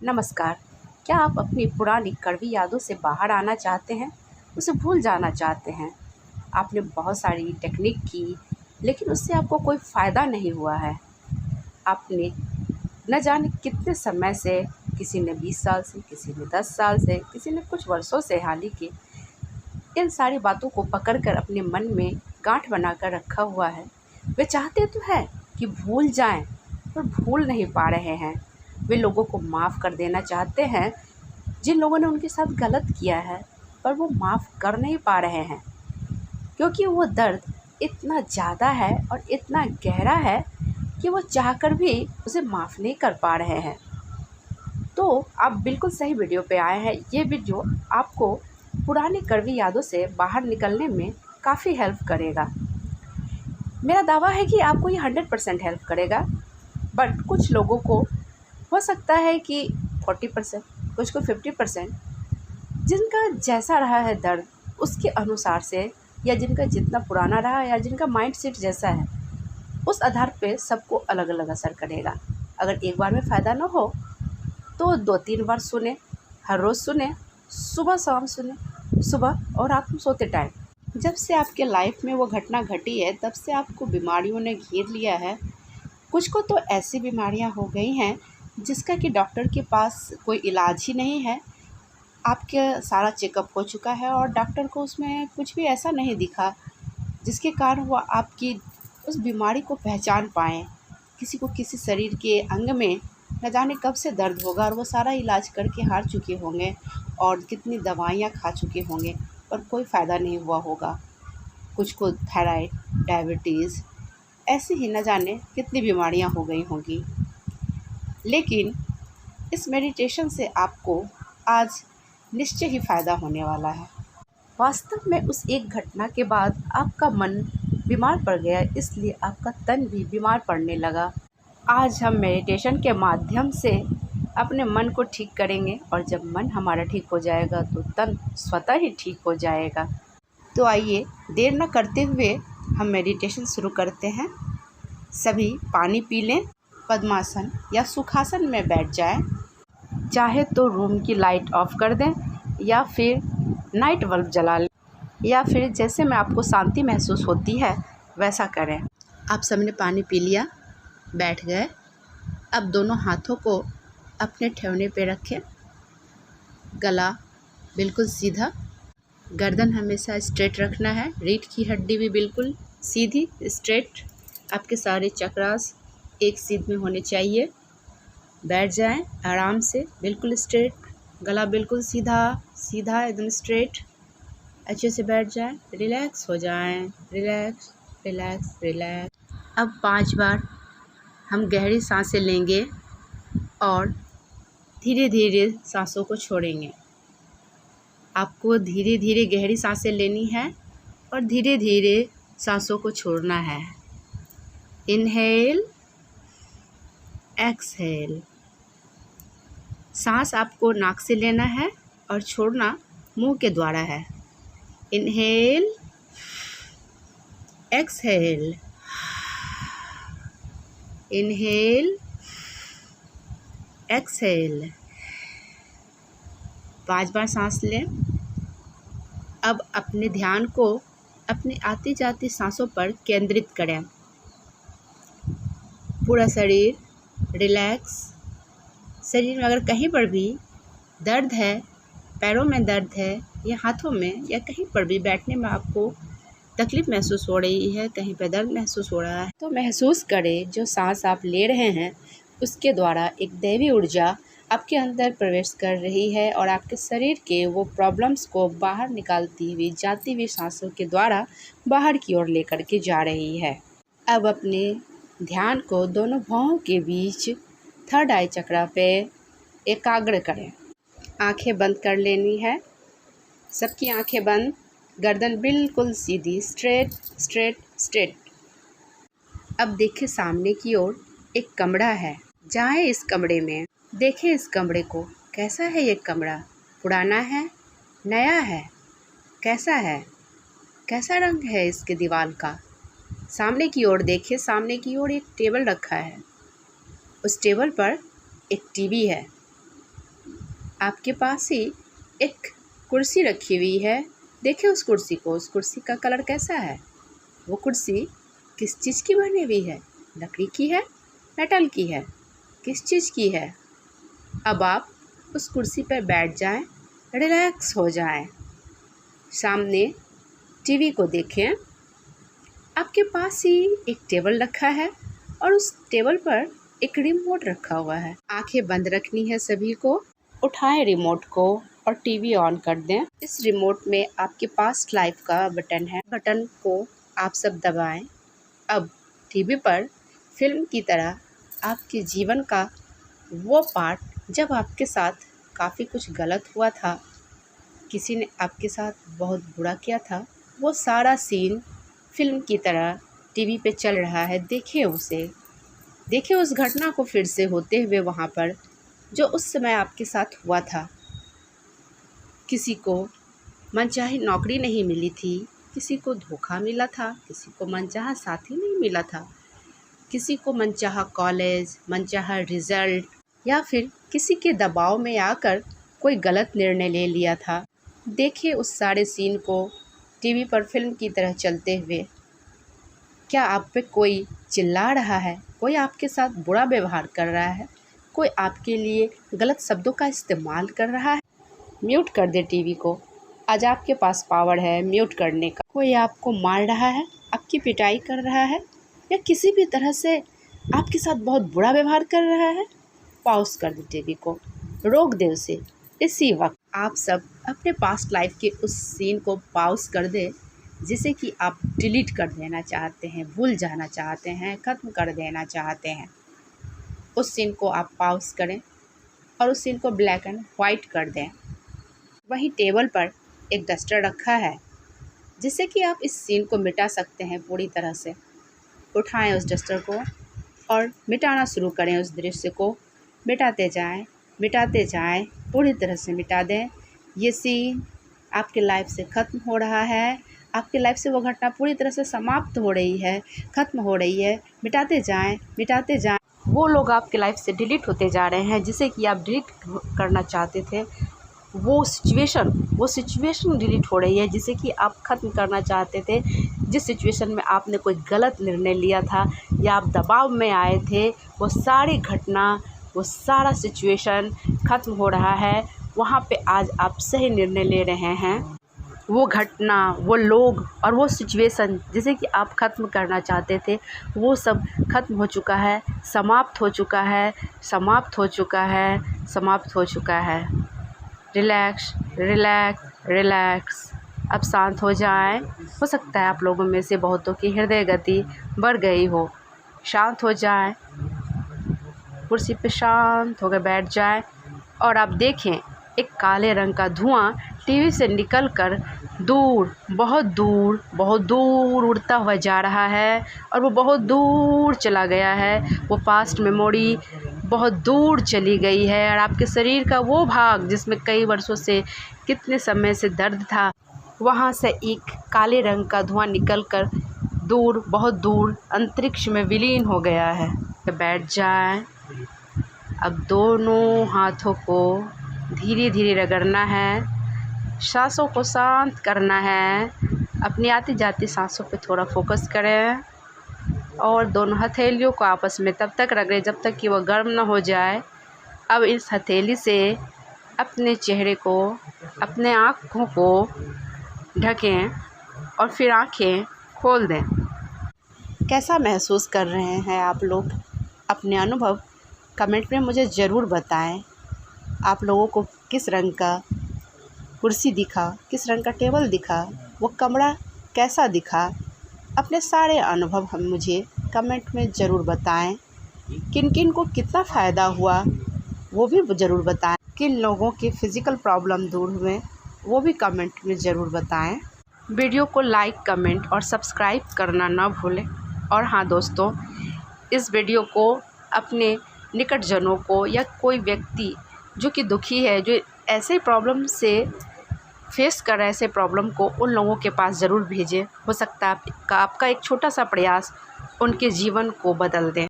नमस्कार। क्या आप अपनी पुरानी कड़वी यादों से बाहर आना चाहते हैं, उसे भूल जाना चाहते हैं? आपने बहुत सारी टेक्निक की, लेकिन उससे आपको कोई फ़ायदा नहीं हुआ है। आपने न जाने कितने समय से, किसी ने 20 साल से, किसी ने 10 साल से, किसी ने कुछ वर्षों से हाल ही के, इन सारी बातों को पकड़ कर अपने मन में गाँठ बनाकर रखा हुआ है। वे चाहते तो हैं कि भूल जाएँ, पर भूल नहीं पा रहे हैं। वे लोगों को माफ़ कर देना चाहते हैं, जिन लोगों ने उनके साथ गलत किया है, पर वो माफ़ कर नहीं पा रहे हैं, क्योंकि वो दर्द इतना ज़्यादा है और इतना गहरा है कि वो चाहकर भी उसे माफ़ नहीं कर पा रहे हैं। तो आप बिल्कुल सही वीडियो पे आए हैं। ये वीडियो आपको पुरानी कड़वी यादों से बाहर निकलने में काफ़ी हेल्प करेगा। मेरा दावा है कि आपको ये 100% हेल्प करेगा, बट कुछ लोगों को हो सकता है कि 40%, कुछ को 50%। जिनका जैसा रहा है दर्द, उसके अनुसार से, या जिनका जितना पुराना रहा या जिनका माइंड सेट जैसा है, उस आधार पे सबको अलग अलग असर करेगा। अगर एक बार में फ़ायदा ना हो तो 2-3 बार सुने, हर रोज़ सुने, सुबह शाम सुने, सुबह और रात में सोते टाइम। जब से आपके लाइफ में वो घटना घटी है, तब से आपको बीमारियों ने घेर लिया है। कुछ को तो ऐसी बीमारियां हो गई हैं जिसका कि डॉक्टर के पास कोई इलाज ही नहीं है। आपका सारा चेकअप हो चुका है और डॉक्टर को उसमें कुछ भी ऐसा नहीं दिखा जिसके कारण वो आपकी उस बीमारी को पहचान पाएँ। किसी को किसी शरीर के अंग में न जाने कब से दर्द होगा और वो सारा इलाज करके हार चुके होंगे और कितनी दवाइयाँ खा चुके होंगे, पर कोई फ़ायदा नहीं हुआ होगा। कुछ को थायराइड, डायबिटीज़, ऐसी ही न जाने कितनी बीमारियाँ हो गई होंगी। लेकिन इस मेडिटेशन से आपको आज निश्चय ही फ़ायदा होने वाला है। वास्तव में उस एक घटना के बाद आपका मन बीमार पड़ गया, इसलिए आपका तन भी बीमार पड़ने लगा। आज हम मेडिटेशन के माध्यम से अपने मन को ठीक करेंगे, और जब मन हमारा ठीक हो जाएगा तो तन स्वतः ही ठीक हो जाएगा। तो आइए देर न करते हुए हम मेडिटेशन शुरू करते हैं। सभी पानी पी लें, पद्मासन या सुखासन में बैठ जाएं। चाहे तो रूम की लाइट ऑफ कर दें या फिर नाइट बल्ब जला लें, या फिर जैसे में आपको शांति महसूस होती है वैसा करें। आप सबने पानी पी लिया, बैठ गए। अब दोनों हाथों को अपने ठेवने पे रखें। गला बिल्कुल सीधा, गर्दन हमेशा स्ट्रेट रखना है, रीढ़ की हड्डी भी बिल्कुल सीधी स्ट्रेट। आपके सारे चक्रास एक सीध में होने चाहिए। बैठ जाएं आराम से, बिल्कुल स्ट्रेट, गला बिल्कुल सीधा सीधा एकदम स्ट्रेट। अच्छे से बैठ जाएं, रिलैक्स हो जाएं, रिलैक्स रिलैक्स रिलैक्स। अब 5 बार हम गहरी सांसें लेंगे और धीरे धीरे सांसों को छोड़ेंगे। आपको धीरे धीरे गहरी सांसें लेनी है और धीरे धीरे सांसों को छोड़ना है। Inhale, exhale. सांस आपको नाक से लेना है और छोड़ना मुंह के द्वारा है। Inhale, exhale, inhale, exhale. 5 बार सांस लें। अब अपने ध्यान को अपनी आती जाती सांसों पर केंद्रित करें। पूरा शरीर रिलैक्स। शरीर में अगर कहीं पर भी दर्द है, पैरों में दर्द है या हाथों में या कहीं पर भी बैठने में आपको तकलीफ़ महसूस हो रही है, कहीं पर दर्द महसूस हो रहा है, तो महसूस करें जो सांस आप ले रहे हैं उसके द्वारा एक दैवी ऊर्जा आपके अंदर प्रवेश कर रही है और आपके शरीर के वो प्रॉब्लम्स को बाहर निकालती हुई, जाती हुई सांसों के द्वारा बाहर की ओर लेकर के जा रही है। अब अपने ध्यान को दोनों भौहों के बीच थर्ड आई चक्रा पे एकाग्र करें। आंखें बंद कर लेनी है, सबकी आंखें बंद, गर्दन बिल्कुल सीधी, स्ट्रेट स्ट्रेट स्ट्रेट। अब देखें सामने की ओर एक कमरा है, जाएं इस कमरे में, देखें इस कमरे को। कैसा है ये कमरा? पुराना है, नया है, कैसा है? कैसा रंग है इसके दीवार का? सामने की ओर देखिए, सामने की ओर एक टेबल रखा है, उस टेबल पर एक टीवी है। आपके पास ही एक कुर्सी रखी हुई है। देखिए उस कुर्सी को, उस कुर्सी का कलर कैसा है। वो कुर्सी किस चीज़ की बनी हुई है? लकड़ी की है, मेटल की है, किस चीज़ की है? अब आप उस कुर्सी पर बैठ जाएं, रिलैक्स हो जाएं, सामने टीवी को देखें। आपके पास ही एक टेबल रखा है और उस टेबल पर एक रिमोट रखा हुआ है। आंखें बंद रखनी है सभी को। उठाएं रिमोट को और टीवी ऑन कर दें। इस रिमोट में आपके पास लाइव का बटन है। बटन को आप सब दबाएं। अब टीवी पर फिल्म की तरह आपके जीवन का वो पार्ट जब आपके साथ काफ़ी कुछ गलत हुआ था, किसी ने आपके साथ बहुत बुरा किया था, वो सारा सीन फिल्म की तरह टीवी पे चल रहा है। देखिए उसे, देखिए उस घटना को फिर से होते हुए वहाँ पर जो उस समय आपके साथ हुआ था। किसी को मनचाही नौकरी नहीं मिली थी, किसी को धोखा मिला था, किसी को मनचाहा साथी नहीं मिला था, किसी को मनचाहा कॉलेज, मनचाहा रिज़ल्ट, या फिर किसी के दबाव में आकर कोई गलत निर्णय ले लिया था। देखिए उस सारे सीन को टीवी पर फिल्म की तरह चलते हुए। क्या आप पे कोई चिल्ला रहा है, कोई आपके साथ बुरा व्यवहार कर रहा है, कोई आपके लिए गलत शब्दों का इस्तेमाल कर रहा है? म्यूट कर दे टीवी को। आज आपके पास पावर है म्यूट करने का। कोई आपको मार रहा है, आपकी पिटाई कर रहा है, या किसी भी तरह से आपके साथ बहुत बुरा व्यवहार कर रहा है, पॉज कर दे टीवी को, रोक दे उसे। इसी वक्त आप सब अपने पास्ट लाइफ के उस सीन को पॉज कर दे जिसे कि आप डिलीट कर देना चाहते हैं, भूल जाना चाहते हैं, ख़त्म कर देना चाहते हैं। उस सीन को आप पॉज करें और उस सीन को ब्लैक एंड वाइट कर दें। वहीं टेबल पर एक डस्टर रखा है जिससे कि आप इस सीन को मिटा सकते हैं पूरी तरह से। उठाएं उस डस्टर को और मिटाना शुरू करें। उस दृश्य को मिटाते जाएं, पूरी तरह से मिटा दें। ये सीन आपके लाइफ से ख़त्म हो रहा है, आपके लाइफ से वो घटना पूरी तरह से समाप्त हो रही है, ख़त्म हो रही है। मिटाते जाएं। वो लोग आपके लाइफ से डिलीट होते जा रहे हैं जिसे कि आप डिलीट करना चाहते थे। वो सिचुएशन डिलीट हो रही है जिसे कि आप ख़त्म करना चाहते थे। जिस सिचुएशन में आपने कोई गलत निर्णय लिया था या आप दबाव में आए थे, वो सारी घटना, वो सारा सिचुएशन ख़त्म हो रहा है। वहाँ पे आज आप सही निर्णय ले रहे हैं। वो घटना, वो लोग और वो सिचुएशन जिसे कि आप ख़त्म करना चाहते थे, वो सब ख़त्म हो चुका है, समाप्त हो चुका है। रिलैक्स। अब शांत हो जाएं। हो सकता है आप लोगों में से बहुतों की हृदय गति बढ़ गई हो। शांत हो जाएं, कुर्सी पे शांत होकर बैठ जाएं और आप देखें एक काले रंग का धुआं टीवी से निकलकर बहुत दूर उड़ता हुआ जा रहा है और वो बहुत दूर चला गया है। वो पास्ट मेमोरी बहुत दूर चली गई है और आपके शरीर का वो भाग जिसमें कई वर्षों से, कितने समय से दर्द था, वहाँ से एक काले रंग का धुआं निकलकर बहुत दूर अंतरिक्ष में विलीन हो गया है। बैठ जाएं। अब दोनों हाथों को धीरे धीरे रगड़ना है, सांसों को शांत करना है। अपनी आती जाती सांसों पे थोड़ा फोकस करें और दोनों हथेलियों को आपस में तब तक रगड़ें जब तक कि वह गर्म न हो जाए। अब इस हथेली से अपने चेहरे को, अपने आँखों को ढकें और फिर आँखें खोल दें। कैसा महसूस कर रहे हैं आप लोग? अपने अनुभव कमेंट में मुझे ज़रूर बताएं। आप लोगों को किस रंग का कुर्सी दिखा, किस रंग का टेबल दिखा, वो कमरा कैसा दिखा? अपने सारे अनुभव हम मुझे कमेंट में ज़रूर बताएं। किन किन को कितना फ़ायदा हुआ वो भी ज़रूर बताएं। किन लोगों के फ़िज़िकल प्रॉब्लम दूर हुए वो भी कमेंट में ज़रूर बताएं। वीडियो को लाइक, कमेंट और सब्सक्राइब करना ना भूलें। और हाँ दोस्तों, इस वीडियो को अपने निकटजनों को या कोई व्यक्ति जो कि दुखी है, जो ऐसे प्रॉब्लम से फेस कर रहे ऐसे प्रॉब्लम को, उन लोगों के पास ज़रूर भेजें। हो सकता है आपका एक छोटा सा प्रयास उनके जीवन को बदल दे।